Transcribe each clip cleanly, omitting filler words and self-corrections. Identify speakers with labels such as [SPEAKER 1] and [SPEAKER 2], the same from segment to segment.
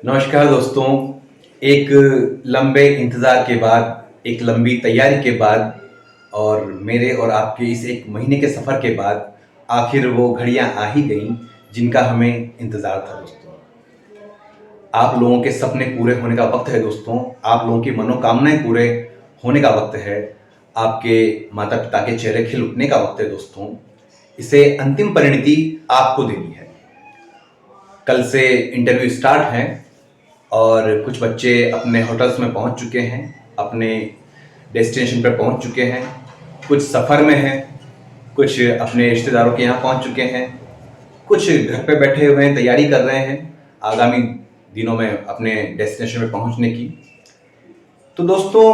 [SPEAKER 1] नमस्कार दोस्तों। एक लंबे इंतज़ार के बाद, एक लंबी तैयारी के बाद और मेरे और आपके इस 1 महीने के सफ़र के बाद आखिर वो घड़ियाँ आ ही गईं जिनका हमें इंतज़ार था दोस्तों। आप लोगों के सपने पूरे होने का वक़्त है दोस्तों, आप लोगों की मनोकामनाएँ पूरे होने का वक़्त है, आपके माता-पिता के चेहरे खिल उठने का वक़्त है दोस्तों। इसे अंतिम परिणति आपको देनी है। कल से इंटरव्यू स्टार्ट हैं और कुछ बच्चे अपने होटल्स में पहुंच चुके हैं, अपने डेस्टिनेशन पर पहुंच चुके हैं, कुछ सफ़र में हैं, कुछ अपने रिश्तेदारों के यहाँ पहुंच चुके हैं, कुछ घर पे बैठे हुए हैं, तैयारी कर रहे हैं आगामी दिनों में अपने डेस्टिनेशन पे पहुंचने की। तो दोस्तों,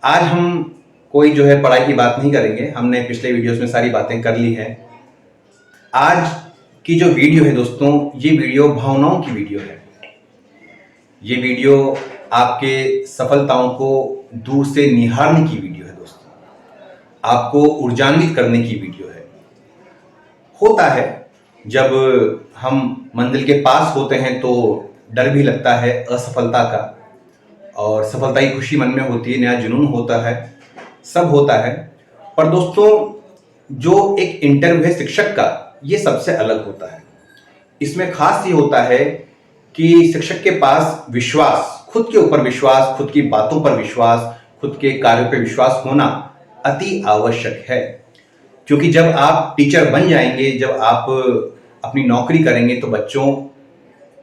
[SPEAKER 1] आज हम कोई जो है पढ़ाई की बात नहीं करेंगे, हमने पिछले वीडियोस में सारी बातें कर ली हैं। आज की जो वीडियो है दोस्तों, ये वीडियो भावनाओं की वीडियो है। ये वीडियो आपके सफलताओं को दूर से निहारने की वीडियो है दोस्तों, आपको ऊर्जान्वित करने की वीडियो है। होता है जब हम मंजिल के पास होते हैं तो डर भी लगता है असफलता का, और सफलता की खुशी मन में होती है, नया जुनून होता है, सब होता है। पर दोस्तों, जो एक इंटरव्यू है शिक्षक का, ये सबसे अलग होता है। इसमें खास ये होता है कि शिक्षक के पास विश्वास, खुद के ऊपर विश्वास, खुद की बातों पर विश्वास, खुद के कार्यों पर विश्वास होना अति आवश्यक है। क्योंकि जब आप टीचर बन जाएंगे, जब आप अपनी नौकरी करेंगे, तो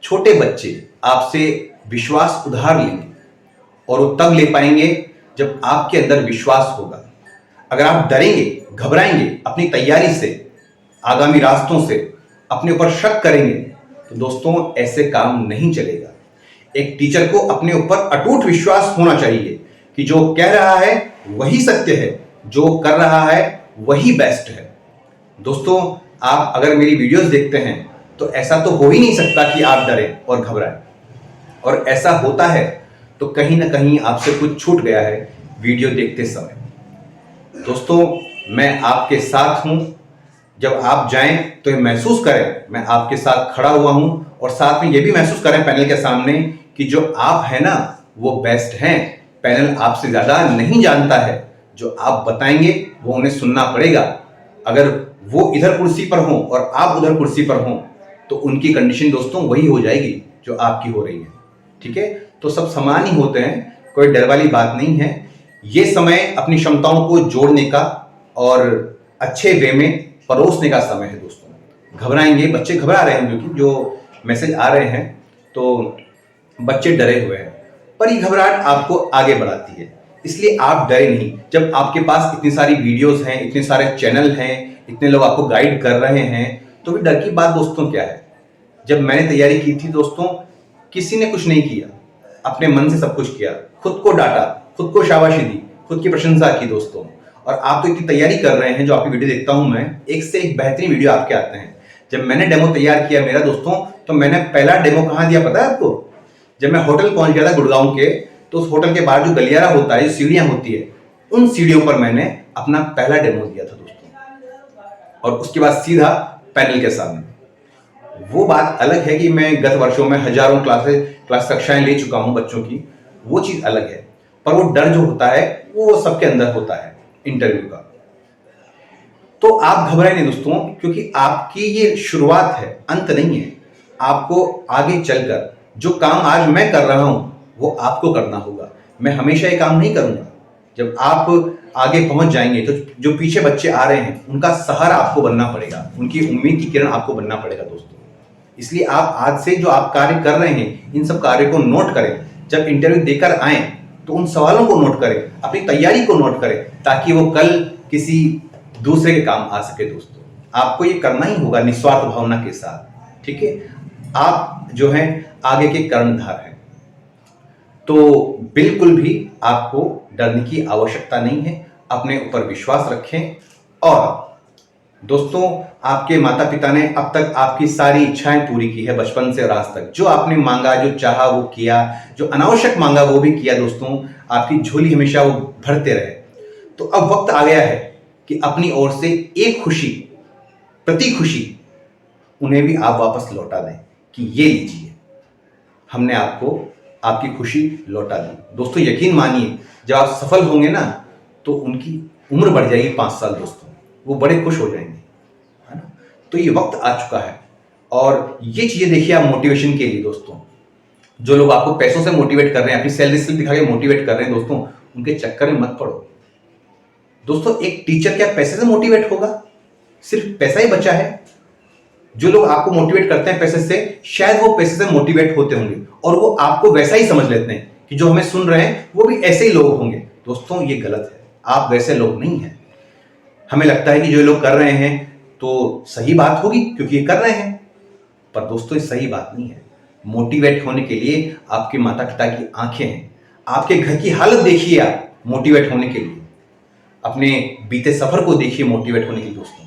[SPEAKER 1] छोटे बच्चे आपसे विश्वास उधार लेंगे, और वो तब ले पाएंगे जब आपके अंदर विश्वास होगा। अगर आप डरेंगे, घबराएंगे अपनी तैयारी से, आगामी रास्तों से, अपने ऊपर शक करेंगे, तो दोस्तों ऐसे काम नहीं चलेगा। एक टीचर को अपने ऊपर अटूट विश्वास होना चाहिए कि जो कह रहा है वही सत्य है, जो कर रहा है वही बेस्ट है। दोस्तों, आप अगर मेरी वीडियोस देखते हैं तो ऐसा तो हो ही नहीं सकता कि आप डरें और घबराएं, और ऐसा होता है तो कहीं ना कहीं आपसे कुछ छूट गया है वीडियो देखते समय। दोस्तों, मैं आपके साथ हूं। जब आप जाएं तो ये महसूस करें मैं आपके साथ खड़ा हुआ हूं, और साथ में ये भी महसूस करें पैनल के सामने कि जो आप हैं ना, वो बेस्ट हैं। पैनल आपसे ज़्यादा नहीं जानता है, जो आप बताएंगे वो उन्हें सुनना पड़ेगा। अगर वो इधर कुर्सी पर हों और आप उधर कुर्सी पर हों, तो उनकी कंडीशन दोस्तों वही हो जाएगी जो आपकी हो रही है। ठीक है, तो सब समान ही होते हैं, कोई डर वाली बात नहीं है। ये समय अपनी क्षमताओं को जोड़ने का और अच्छे वे में परोसने का समय है दोस्तों। घबराएंगे, बच्चे घबरा रहे हैं, क्योंकि जो मैसेज आ रहे हैं तो बच्चे डरे हुए हैं, पर ये घबराहट आपको आगे बढ़ाती है, इसलिए आप डरे नहीं। जब आपके पास इतनी सारी वीडियोस हैं, इतने सारे चैनल हैं, इतने लोग आपको गाइड कर रहे हैं, तो फिर डर की बात दोस्तों क्या है। जब मैंने तैयारी की थी दोस्तों, किसी ने कुछ नहीं किया, अपने मन से सब कुछ किया, खुद को डांटा, खुद को शाबाशी दी, खुद की प्रशंसा की दोस्तों। और आप तो इतनी तैयारी कर रहे हैं, जो आपकी वीडियो देखता हूं मैं, एक से एक बेहतरीन वीडियो आपके आते हैं। जब मैंने डेमो तैयार किया मेरा दोस्तों, तो मैंने पहला डेमो कहां दिया पता है आपको? जब मैं होटल पहुंच गया था गुड़गांव के, तो उस होटल के बाहर जो गलियारा होता है, जो सीढ़ियां होती है, उन सीढ़ियों पर मैंने अपना पहला डेमो दिया था दोस्तों, और उसके बाद सीधा पैनल के सामने। वो बात अलग है कि मैं गत वर्षों में हजारों क्लास कक्षाएं ले चुका हूं बच्चों की, वो चीज अलग है। पर वो डर जो होता है वो सबके अंदर होता है इंटरव्यू का। तो आप घबराएं नहीं दोस्तों, क्योंकि आपकी ये शुरुआत है, अंत नहीं है। आपको आगे चलकर जो काम आज मैं कर रहा हूं वो आपको करना होगा। मैं हमेशा ये काम नहीं करूंगा। जब आप आगे पहुंच जाएंगे तो जो पीछे बच्चे आ रहे हैं उनका सहारा आपको बनना पड़ेगा, उनकी उम्मीद की किरण आपको बनना पड़ेगा दोस्तों। इसलिए आप आज से जो आप कार्य कर रहे हैं, इन सब कार्य को नोट करें। जब इंटरव्यू देकर आए तो उन सवालों को नोट करें, अपनी तैयारी को नोट करें, ताकि वो कल किसी दूसरे के काम आ सके दोस्तों। आपको ये करना ही होगा निस्वार्थ भावना के साथ। ठीक है, आप जो हैं आगे के कर्णधार हैं, तो बिल्कुल भी आपको डरने की आवश्यकता नहीं है। अपने ऊपर विश्वास रखें। और दोस्तों, आपके माता पिता ने अब तक आपकी सारी इच्छाएं पूरी की है, बचपन से और आज तक। जो आपने मांगा, जो चाहा वो किया, जो अनावश्यक मांगा वो भी किया दोस्तों। आपकी झोली हमेशा वो भरते रहे। तो अब वक्त आ गया है कि अपनी ओर से एक खुशी, प्रति खुशी, उन्हें भी आप वापस लौटा दें कि ये लीजिए। हमने आपको आपकी खुशी लौटा दी। दोस्तों यकीन मानिए, जब आप सफल होंगे ना तो उनकी उम्र बढ़ जाएगी 5 साल दोस्तों, वो बड़े खुश हो जाएंगे, है ना। तो ये वक्त आ चुका है और ये चीजें देखिए आप मोटिवेशन के लिए दोस्तों, जो लोग आपको पैसों से मोटिवेट कर रहे हैं, अपनी सैलरी स्लिप दिखा के मोटिवेट कर रहे हैं दोस्तों, उनके चक्कर में मत पड़ो। दोस्तों एक टीचर क्या पैसे से मोटिवेट होगा? सिर्फ पैसा ही बचा है। जो लोग आपको मोटिवेट करते हैं पैसे से, शायद वो पैसे से मोटिवेट होते होंगे और वो आपको वैसा ही समझ लेते हैं कि जो हमें सुन रहे हैं वो भी ऐसे ही लोग होंगे। दोस्तों ये गलत है, आप वैसे लोग नहीं हैं। हमें लगता है कि जो लोग कर रहे हैं तो सही बात होगी क्योंकि ये कर रहे हैं, पर दोस्तों ये सही बात नहीं है। मोटिवेट होने के लिए आपके माता पिता की आंखें हैं, आपके घर की हालत देखिए आप मोटिवेट होने के लिए, अपने बीते सफर को देखिए मोटिवेट होने के लिए दोस्तों,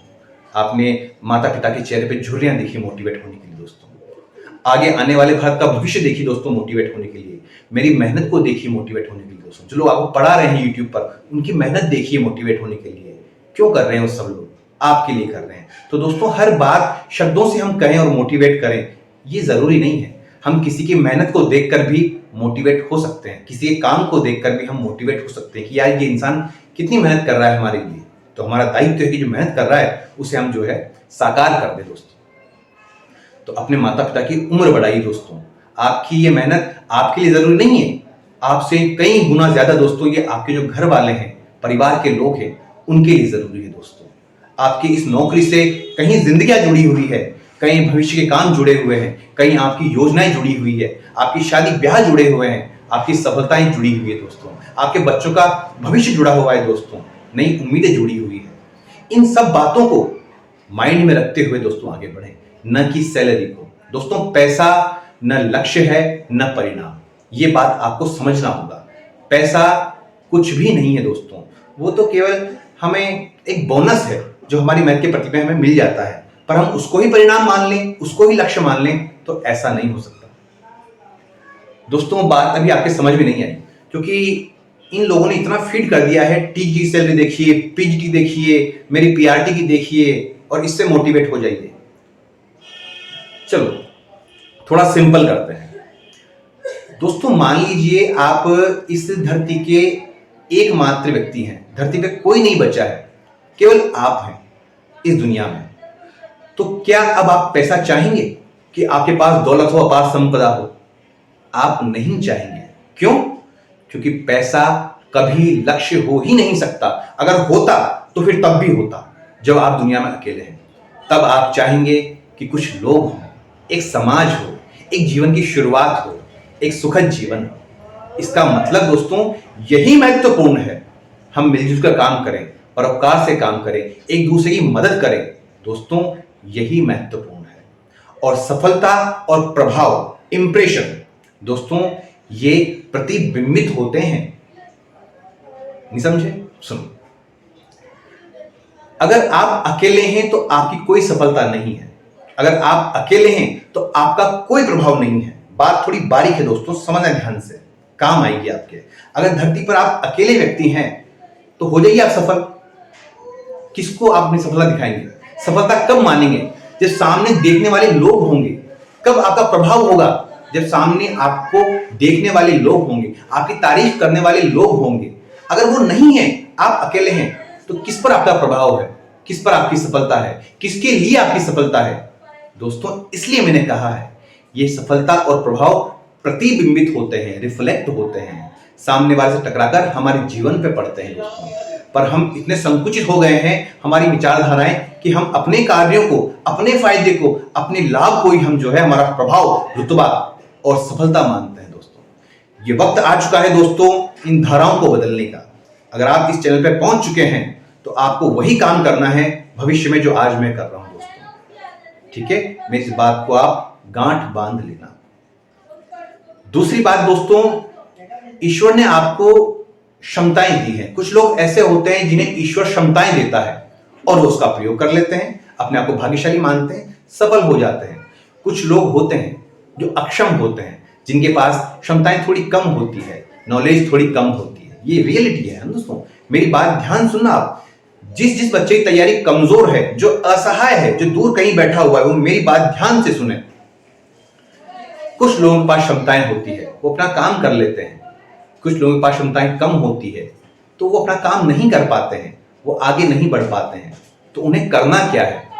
[SPEAKER 1] आपने माता पिता के चेहरे पे झुर्रियां देखिए मोटिवेट होने के लिए दोस्तों, आगे आने वाले भारत का भविष्य देखिए दोस्तों मोटिवेट होने के लिए, मेरी मेहनत को देखिए मोटिवेट होने के लिए दोस्तों, जो लोग आपको पढ़ा रहे हैं यूट्यूब पर उनकी मेहनत देखिए मोटिवेट होने के लिए। क्यों कर रहे हैं वो सब लोग? आपके लिए कर रहे हैं। तो दोस्तों हर बात शब्दों से हम कहें और मोटिवेट करें ये जरूरी नहीं है। हम किसी की मेहनत को देखकर भी मोटिवेट हो सकते हैं, किसी के काम को देखकर भी हम मोटिवेट हो सकते हैं कि यार ये इंसान कितनी मेहनत कर रहा है हमारे लिए। तो हमारा दायित्व है कि जो मेहनत कर रहा है उसे हम जो है साकार कर दे दोस्तों। तो अपने माता पिता की उम्र बढ़ाइए दोस्तों। आपकी ये मेहनत आपके लिए जरूरी नहीं है, आपसे कई गुना ज्यादा दोस्तों ये आपके जो घर वाले हैं, परिवार के लोग हैं, उनके लिए जरूरी है दोस्तों। आपकी इस नौकरी से कहीं जिंदगियां जुड़ी हुई है, कहीं भविष्य के काम जुड़े हुए हैं, कहीं आपकी योजनाएं जुड़ी हुई है, आपकी शादी ब्याह जुड़े हुए हैं, आपकी सफलताएं जुड़ी हुई है दोस्तों, आपके बच्चों का भविष्य जुड़ा हुआ है दोस्तों, नई उम्मीदें जुड़ी हुई है। इन सब बातों को माइंड में रखते हुए दोस्तों आगे बढ़े, न कि सैलरी को। दोस्तों पैसा न लक्ष्य है न परिणाम, ये बात आपको समझना होगा। पैसा कुछ भी नहीं है दोस्तों, वो तो केवल हमें एक बोनस है जो हमारी मेहनत के प्रतिफल हमें मिल जाता है, पर हम उसको ही परिणाम मान लें, उसको ही लक्ष्य मान लें तो ऐसा नहीं हो सकता दोस्तों। बात अभी आपके समझ में नहीं आई क्योंकि इन लोगों ने इतना फीड कर दिया है, टीजी सैलरी देखिए, पीजीटी देखिए, मेरी पीआरटी की देखिए और इससे मोटिवेट हो जाइए। चलो थोड़ा सिंपल करते हैं दोस्तों। मान लीजिए आप इस धरती के एकमात्र व्यक्ति हैं, धरती पे कोई नहीं बचा है, केवल आप हैं इस दुनिया में। तो क्या अब आप पैसा चाहेंगे कि आपके पास दौलत हो, अपार संपदा हो? आप नहीं चाहेंगे। क्यों? क्योंकि पैसा कभी लक्ष्य हो ही नहीं सकता। अगर होता तो फिर तब भी होता जब आप दुनिया में अकेले हैं। तब आप चाहेंगे कि कुछ लोग हों, एक समाज हो, एक जीवन की शुरुआत हो, एक सुखद जीवन हो। इसका मतलब दोस्तों यही महत्वपूर्ण है, हम मिलजुल कर काम करें, परोपकार से काम करें, एक दूसरे की मदद करें दोस्तों, यही महत्वपूर्ण है। और सफलता और प्रभाव, इंप्रेशन दोस्तों ये प्रतिबिंबित होते हैं। नहीं समझे? सुनो, अगर आप अकेले हैं तो आपकी कोई सफलता नहीं है, अगर आप अकेले हैं तो आपका कोई प्रभाव नहीं है। बात थोड़ी बारीक है दोस्तों, समझना ध्यान से, काम आएगी आपके। अगर धरती पर आप अकेले व्यक्ति हैं तो हो जाइए आप सफल। किसको आप अपनी सफलता दिखाएंगे? सफलता कब मानेंगे? जब सामने देखने वाले लोग होंगे। कब आपका प्रभाव होगा? जब सामने आपको देखने वाले लोग होंगे, आपकी तारीफ करने वाले लोग होंगे। अगर वो नहीं है, आप अकेले हैं, तो किस पर आपका प्रभाव है? किस पर आपकी सफलता है? किसके लिए आपकी सफलता है? दोस्तों इसलिए मैंने कहा है, ये सफलता और प्रभाव प्रतिबिंबित होते हैं, रिफ्लेक्ट होते हैं, सामने वाले से टकराकर हमारे जीवन पे पड़ते हैं दोस्तों। पर हम इतने संकुचित हो गए हैं, हमारी विचारधाराएं, कि हम अपने कार्यों को, अपने फायदे को, अपने लाभ को ही हम जो है हमारा प्रभाव, रुतबा और सफलता मानते हैं दोस्तों। ये वक्त आ चुका है दोस्तों इन धाराओं को बदलने का। अगर आप इस चैनल पे पहुंच चुके हैं तो आपको वही काम करना है भविष्य में जो आज मैं कर रहा हूं दोस्तों। ठीक है, मेरी इस बात को आप गांठ बांध लेना। दूसरी बात दोस्तों, ईश्वर ने आपको क्षमताएं दी हैं। कुछ लोग ऐसे होते हैं जिन्हें ईश्वर क्षमताएं देता है और वो उसका प्रयोग कर लेते हैं, अपने आप को भाग्यशाली मानते हैं, सफल हो जाते हैं। कुछ लोग होते हैं जो अक्षम होते हैं, जिनके पास क्षमताएं थोड़ी कम होती है, नॉलेज थोड़ी कम होती है। ये रियलिटी है दोस्तों, मेरी बात ध्यान सुनना आप। जिस बच्चे की तैयारी कमजोर है, जो असहाय है, जो दूर कहीं बैठा हुआ है, वो मेरी बात ध्यान से सुने। कुछ लोगों के पास क्षमताएं होती है, वो अपना काम कर लेते हैं। कुछ लोगों के पास क्षमताएं कम होती है, तो वो अपना काम नहीं कर पाते हैं, वो आगे नहीं बढ़ पाते हैं। तो उन्हें करना क्या है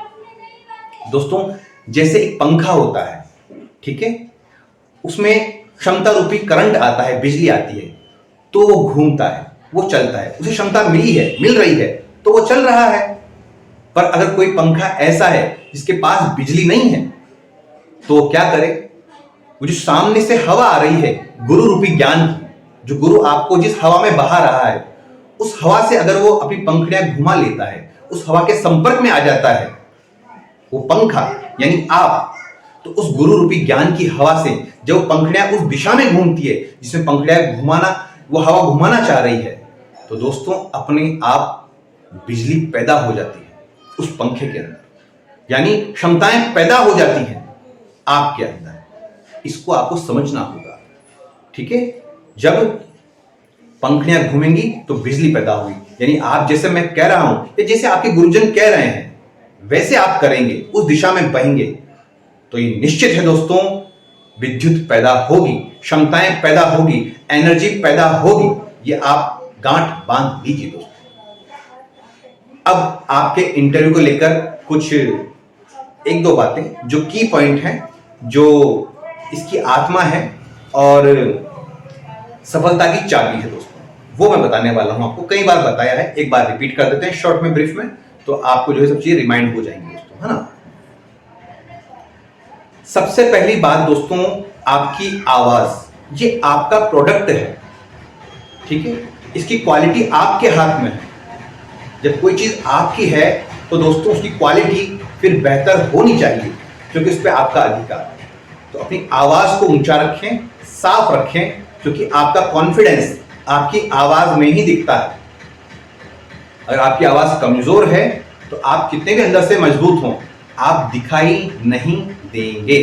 [SPEAKER 1] दोस्तों? जैसे एक पंखा होता है, ठीक है, उसमें क्षमता रूपी करंट आता है, बिजली आती है, तो वो घूमता है, वो चलता है, उसे क्षमता मिल रही है, तो वो चल रहा है। पर अगर कोई पंखा ऐसा है जिसके पास बिजली नहीं है, तो वो क्या करे? वो जो सामने से हवा आ रही है, गुरु रूपी ज्ञान की, जो गुरु आपको जिस हवा में बहा रहा है, उस हवा से अगर वो अपनी पंखुड़ियां घुमा लेता है, उस हवा के संपर्क में आ जाता है वो पंखा यानी आप, तो उस गुरु रूपी ज्ञान की हवा से जब पंखुड़ियां उस दिशा में घूमती है जिसमें पंखुड़ियां घुमाना, वो हवा घुमाना चाह रही है, तो दोस्तों अपने आप बिजली पैदा हो जाती है उस पंखे के अंदर, यानी क्षमताएं पैदा हो जाती हैं आपके अंदर। इसको आपको समझना होगा, ठीक है। जब पंखुड़ियां घूमेंगी तो बिजली पैदा होगी, यानी आप जैसे मैं कह रहा हूं या जैसे आपके गुरुजन कह रहे हैं वैसे आप करेंगे, उस दिशा में बहेंगे, तो ये निश्चित है दोस्तों विद्युत पैदा होगी, क्षमताएं पैदा होगी, एनर्जी पैदा होगी। ये आप गांठ बांध लीजिए दोस्तों। अब आपके इंटरव्यू को लेकर कुछ एक दो बातें जो की पॉइंट हैं, जो इसकी आत्मा है और सफलता की चाबी है दोस्तों, वो मैं बताने वाला हूं। आपको कई बार बताया है, एक बार रिपीट कर देते हैं शॉर्ट में, ब्रीफ में, तो आपको जो है सब चीजें रिमाइंड हो जाएंगी दोस्तों, है ना। सबसे पहली बात दोस्तों, आपकी आवाज, ये आपका प्रोडक्ट है, ठीक है। इसकी क्वालिटी आपके हाथ में है। जब कोई चीज आपकी है तो दोस्तों उसकी क्वालिटी फिर बेहतर होनी चाहिए, क्योंकि उस पर आपका अधिकार है। तो अपनी आवाज को ऊंचा रखें, साफ रखें, क्योंकि आपका कॉन्फिडेंस आपकी आवाज में ही दिखता है। अगर आपकी आवाज कमजोर है तो आप कितने भी अंदर से मजबूत हों, आप दिखाई नहीं देंगे।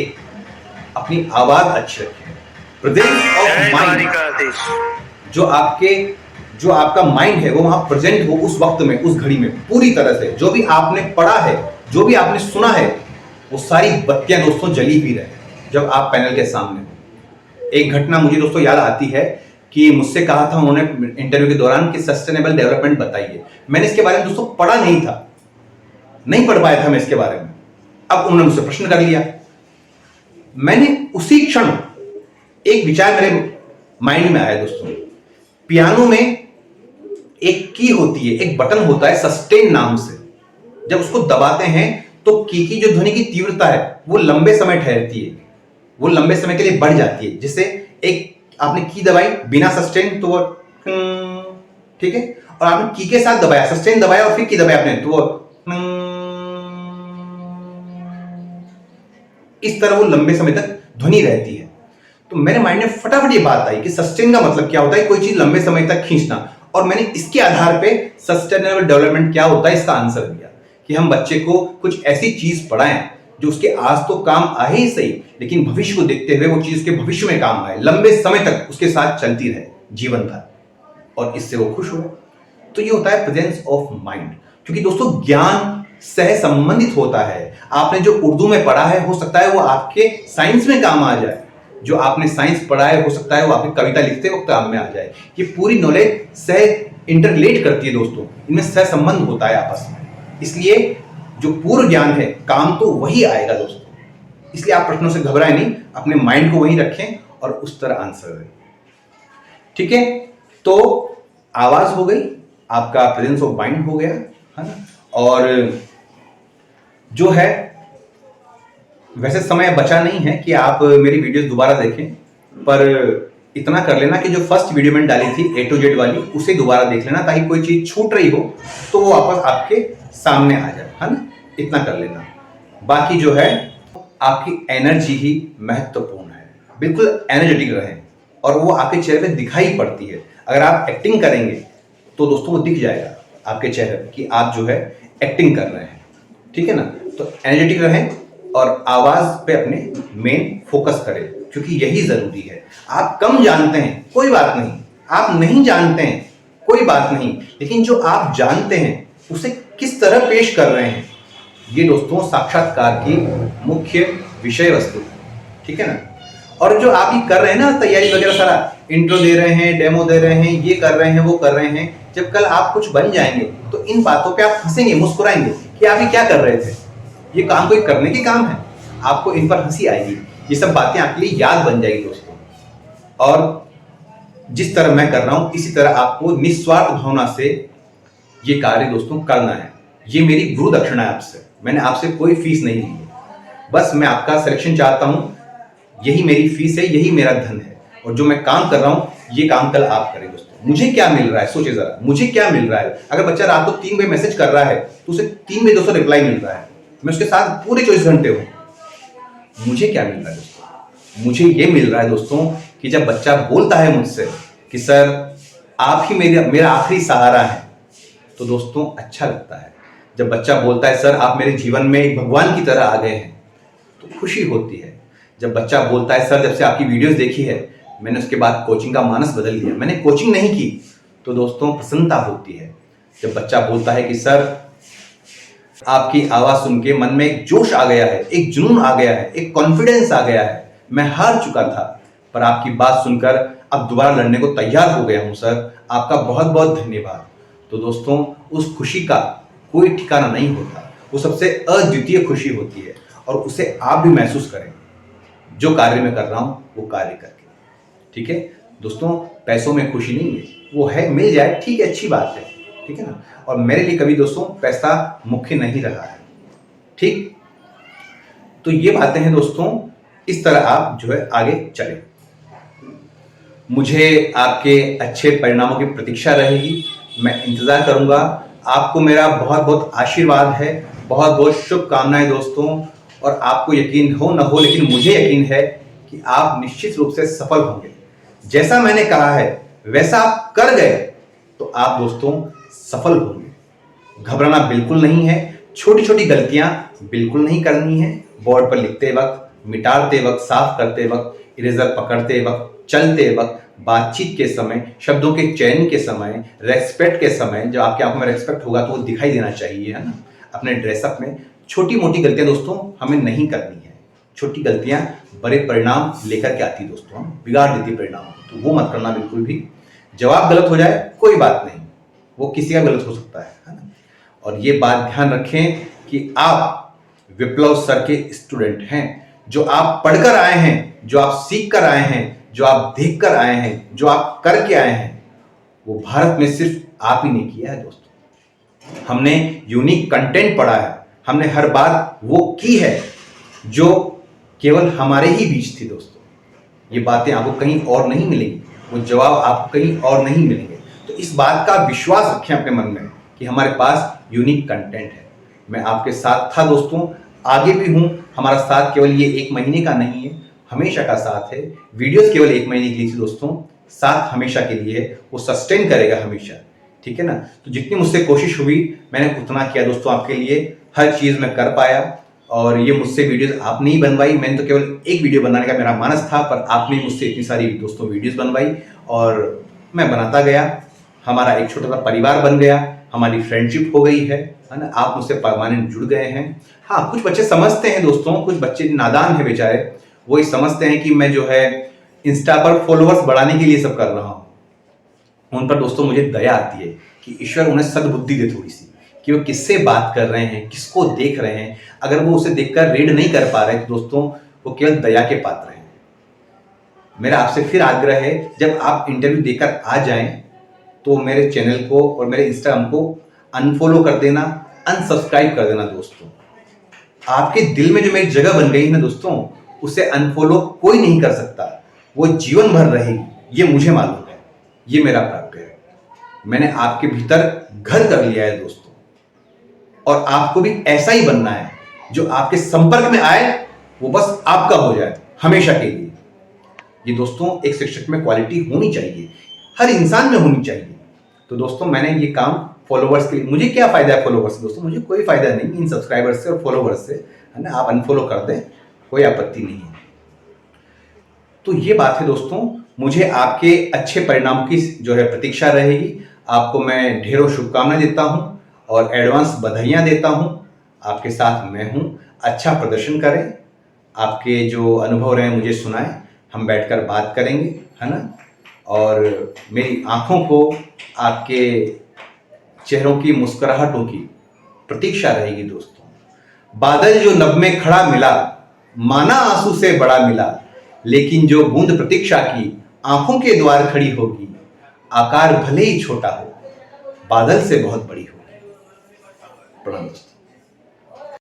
[SPEAKER 1] अपनी आवाज अच्छी रखें। प्रेजेंस ऑफ माइंड, जो आपका माइंड है वो वहां प्रेजेंट हो उस वक्त में, उस घड़ी में पूरी तरह से। जो भी आपने पढ़ा है, जो भी आपने सुना है, वो सारी बत्तियां दोस्तों जली हुई रहे जब आप पैनल के सामने हो। एक घटना मुझे दोस्तों याद आती है कि मुझसे कहा था उन्होंने इंटरव्यू के दौरान कि सस्टेनेबल डेवलपमेंट बताइए। मैंने इसके बारे में दोस्तों पढ़ा नहीं था, नहीं पढ़ पाया था मैं इसके बारे में। अब उन्होंने मुझसे प्रश्न कर लिया, मैंने उसी क्षण एक विचार मेरे माइंड में आया दोस्तों। पियानो में एक की होती है, एक बटन होता है सस्टेन नाम से। जब उसको दबाते हैं तो की जो ध्वनि की तीव्रता है वो लंबे समय ठहरती है, वो लंबे समय के लिए बढ़ जाती है। जिससे एक आपने की दबाई बिना सस्टेन तो वो ठीक है, और आपने की के साथ दबाया, सस्टेन दबाया और फिर की दबाया आपने, तो वो इस तरह वो लंबे समय तक ध्वनि रहती है। तो मेरे माइंड में फटाफट ये बात आई कि सस्टेन का मतलब क्या होता है, कोई चीज लंबे समय तक खींचना। और मैंने इसके आधार पे सस्टेनेबल डेवलपमेंट क्या होता है इसका आंसर दिया कि हम बच्चे को कुछ ऐसी चीज पढ़ाएं जो उसके आज तो काम आए ही सही, लेकिन भविष्य को देखते हुए वो चीज उसके भविष्य में काम आए, लंबे समय तक उसके साथ चलती रहे जीवन भर, और इससे वो खुश हो। तो ये होता है प्रेजेंस ऑफ माइंड। क्योंकि दोस्तों ज्ञान सह संबंधित होता है। आपने जो उर्दू में पढ़ा है हो सकता है वो आपके साइंस में काम आ जाए, जो आपने साइंस पढ़ा है हो सकता है वो आपकी कविता लिखते वक्त काम में आ जाए। ये पूरी नॉलेज सह इंटरलेट करती है दोस्तों, इनमें सह संबंध होता है आपस में। इसलिए जो पूर्व ज्ञान है काम तो वही आएगा दोस्तों। इसलिए आप प्रश्नों से घबराएं नहीं, अपने माइंड को वही रखें और उस तरह आंसर दें, ठीक है। तो आवाज हो गई, आपका प्रेजेंस ऑफ माइंड हो गया, है ना। और जो है वैसे समय बचा नहीं है कि आप मेरी वीडियोस दोबारा देखें, पर इतना कर लेना कि जो फर्स्ट वीडियो मैंने डाली थी A to Z वाली उसे दोबारा देख लेना, ताकि कोई चीज छूट रही हो तो वो वापस आपके सामने आ जाए, है ना। इतना कर लेना। बाकी जो है आपकी एनर्जी ही महत्वपूर्ण है, बिल्कुल एनर्जेटिक रहें, और वो आपके चेहरे पे दिखाई पड़ती है। अगर आप एक्टिंग करेंगे तो दोस्तों वो दिख जाएगा आपके चेहरे पे कि आप जो है एक्टिंग कर रहे हैं, ठीक है ना। तो एनर्जेटिक रहें और आवाज पे अपने मेन फोकस करें, क्योंकि यही जरूरी है। आप कम जानते हैं कोई बात नहीं, आप नहीं जानते हैं कोई बात नहीं, लेकिन जो आप जानते हैं उसे किस तरह पेश कर रहे हैं, ये दोस्तों साक्षात्कार की मुख्य विषय वस्तु है, ठीक है ना। और जो आप ये कर रहे हैं ना तैयारी वगैरह सारा इंट्रो दे रहे हैं, डेमो दे रहे हैं, ये कर रहे हैं, वो कर रहे हैं, जब कल आप कुछ बन जाएंगे तो इन बातों पे आप हंसेंगे, मुस्कुराएंगे कि आप ये क्या कर रहे थे। ये काम कोई करने के काम है, आपको इन पर हंसी आएगी, ये सब बातें आपके लिए याद बन जाएगी दोस्तों। और जिस तरह मैं कर रहा हूं इसी तरह आपको निस्वार्थ भावना से ये कार्य दोस्तों करना है। ये मेरी गुरु दक्षिणा है आपसे, मैंने आपसे कोई फीस नहीं ली है, बस मैं आपका सिलेक्शन चाहता हूं, यही मेरी फीस है, यही मेरा धन है। और जो मैं काम कर रहा हूं ये काम कल आप करें दोस्तों। मुझे क्या मिल रहा है सोचिए जरा, मुझे क्या मिल रहा है। अगर बच्चा रात को 3 बजे मैसेज कर रहा है तो उसे 3 बजे दोस्तों रिप्लाई मिल रहा है, मैं उसके साथ पूरे 24 घंटे हूं। मुझे क्या मिल रहा है दोस्तों, मुझे ये मिल रहा है दोस्तों कि जब बच्चा बोलता है मुझसे कि सर आप ही मेरा आखिरी सहारा है, तो दोस्तों अच्छा लगता है। जब बच्चा बोलता है सर आप मेरे जीवन में एक भगवान की तरह आ गए हैं, तो खुशी होती है। जब बच्चा बोलता है सर जब से आपकी वीडियोस देखी है मैंने उसके बाद कोचिंग का मानस बदल दिया, मैंने कोचिंग नहीं की, तो दोस्तों प्रसन्नता होती है। जब बच्चा बोलता है कि सर आपकी आवाज सुन के मन में एक जोश आ गया है, एक जुनून आ गया है, एक कॉन्फिडेंस आ गया है, मैं हार चुका था पर आपकी बात सुनकर अब दोबारा लड़ने को तैयार हो गया हूं सर, आपका बहुत बहुत धन्यवाद। तो दोस्तों उस खुशी का कोई ठिकाना नहीं होता, वो सबसे अद्वितीय खुशी होती है और उसे आप भी महसूस करें जो कार्य मैं कर रहा हूं वो कार्य करके। ठीक है दोस्तों, पैसों में खुशी नहीं है, वो है मिल जाए ठीक है, अच्छी बात है, ठीक है ना। और मेरे लिए कभी दोस्तों पैसा मुख्य नहीं रहा है, ठीक। तो ये बातें हैं दोस्तों, इस तरह आप जो है आगे चलें। मुझे आपके अच्छे परिणामों की प्रतीक्षा रहेगी, मैं इंतजार करूंगा। आपको मेरा बहुत बहुत आशीर्वाद है, बहुत बहुत शुभकामनाएं दोस्तों। और आपको यकीन हो न हो लेकिन मुझे यकीन है कि आप निश्चित रूप से सफल होंगे। जैसा मैंने कहा है वैसा आप कर गए तो आप दोस्तों सफल होंगे। घबराना बिल्कुल नहीं है, छोटी छोटी गलतियां बिल्कुल नहीं करनी है। बोर्ड पर लिखते वक्त, मिटाते वक्त, साफ करते वक्त, इरेजर पकड़ते वक्त, चलते वक्त, बातचीत के समय, शब्दों के चयन के समय, रेस्पेक्ट के समय, जब आपके आंखों में रेस्पेक्ट होगा तो वो दिखाई देना चाहिए, है ना। अपने ड्रेसअप में छोटी मोटी गलतियां दोस्तों हमें नहीं करनी है। छोटी गलतियां बड़े परिणाम लेकर के आती दोस्तों, हम बिगाड़ देती परिणाम, तो वो मत करना बिल्कुल भी। जवाब गलत हो जाए कोई बात नहीं, वो किसी का गलत हो सकता है ना। और ये बात ध्यान रखें कि आप विप्लव सर के स्टूडेंट हैं। जो आप पढ़कर आए हैं, जो आप सीख कर आए हैं, जो आप देख कर आए हैं, जो आप करके आए हैं, वो भारत में सिर्फ आप ही ने किया है दोस्तों। हमने यूनिक कंटेंट पढ़ा है, हमने हर बात वो की है जो केवल हमारे ही बीच थी दोस्तों। ये बातें आपको कहीं और नहीं मिलेंगी, वो जवाब आपको कहीं और नहीं मिलेंगे। तो इस बात का विश्वास रखें अपने मन में कि हमारे पास यूनिक कंटेंट है। मैं आपके साथ था दोस्तों, आगे भी हूं। हमारा साथ केवल ये 1 महीने का नहीं है, हमेशा का साथ है। वीडियोस केवल 1 महीने के लिए थी दोस्तों, साथ हमेशा के लिए है, वो सस्टेन करेगा हमेशा, ठीक है ना। तो जितनी मुझसे कोशिश हुई मैंने उतना किया दोस्तों आपके लिए, हर चीज़ मैं कर पाया। और ये मुझसे वीडियोस आपने ही बनवाई, मैंने तो केवल एक वीडियो बनाने का मेरा मानस था, पर आपने मुझसे इतनी सारी दोस्तों वीडियोस बनवाई और मैं बनाता गया। हमारा एक छोटा सा परिवार बन गया, हमारी फ्रेंडशिप हो गई है ना। आप मुझसे परमानेंट जुड़ गए हैं। हाँ, कुछ बच्चे समझते हैं दोस्तों, कुछ बच्चे नादान हैं बेचारे, वो ही समझते हैं कि मैं जो है इंस्टा पर फॉलोअर्स बढ़ाने के लिए सब कर रहा हूँ। उन पर दोस्तों मुझे दया आती है कि ईश्वर उन्हें सद्बुद्धि दे थोड़ी सी, कि वो किससे बात कर रहे हैं, किसको देख रहे हैं। अगर वो उसे देखकर रीड नहीं कर पा रहे तो दोस्तों वो केवल दया के पात्र हैं। मेरा आपसे फिर आग्रह है, जब आप इंटरव्यू देकर आ जाएं तो मेरे चैनल को और मेरे इंस्टाग्राम को अनफॉलो कर देना, अनसब्सक्राइब कर देना दोस्तों। आपके दिल में जो मेरी जगह बन गई है ना दोस्तों, उसे अनफॉलो कोई नहीं कर सकता, वो जीवन भर रहेगी, ये मुझे मालूम है, ये मेरा प्राप्त है। मैंने आपके भीतर घर कर लिया है दोस्तों, और आपको भी ऐसा ही बनना है। जो आपके संपर्क में आए वो बस आपका हो जाए हमेशा के लिए। ये दोस्तों एक शिक्षक में क्वालिटी होनी चाहिए, हर इंसान में होनी चाहिए। तो दोस्तों मैंने ये काम फॉलोवर्स के लिए, मुझे क्या फायदा है फॉलोवर्स से दोस्तों, मुझे कोई फायदा नहीं इन सब्सक्राइबर्स से और फॉलोवर्स से, है ना। आप अनफॉलो कर दें, कोई आपत्ति नहीं है। तो ये बात है दोस्तों, मुझे आपके अच्छे परिणाम की जो है प्रतीक्षा रहेगी। आपको मैं ढेरों शुभकामनाएं देता हूं और एडवांस बधाइयां देता हूं। आपके साथ मैं हूं, अच्छा प्रदर्शन करें, आपके जो अनुभव रहे मुझे सुनाएं। हम बैठकर बात करेंगे, है ना। और मेरी आंखों को आपके चेहरों की मुस्कुराहटों की प्रतीक्षा रहेगी दोस्तों। बादल जो नभ में खड़ा मिला, माना आंसू से बड़ा मिला, लेकिन जो बूंद प्रतीक्षा की आंखों के द्वार खड़ी होगी, आकार भले ही छोटा हो, बादल से बहुत बड़ी होगी। प्रणाम दोस्तों।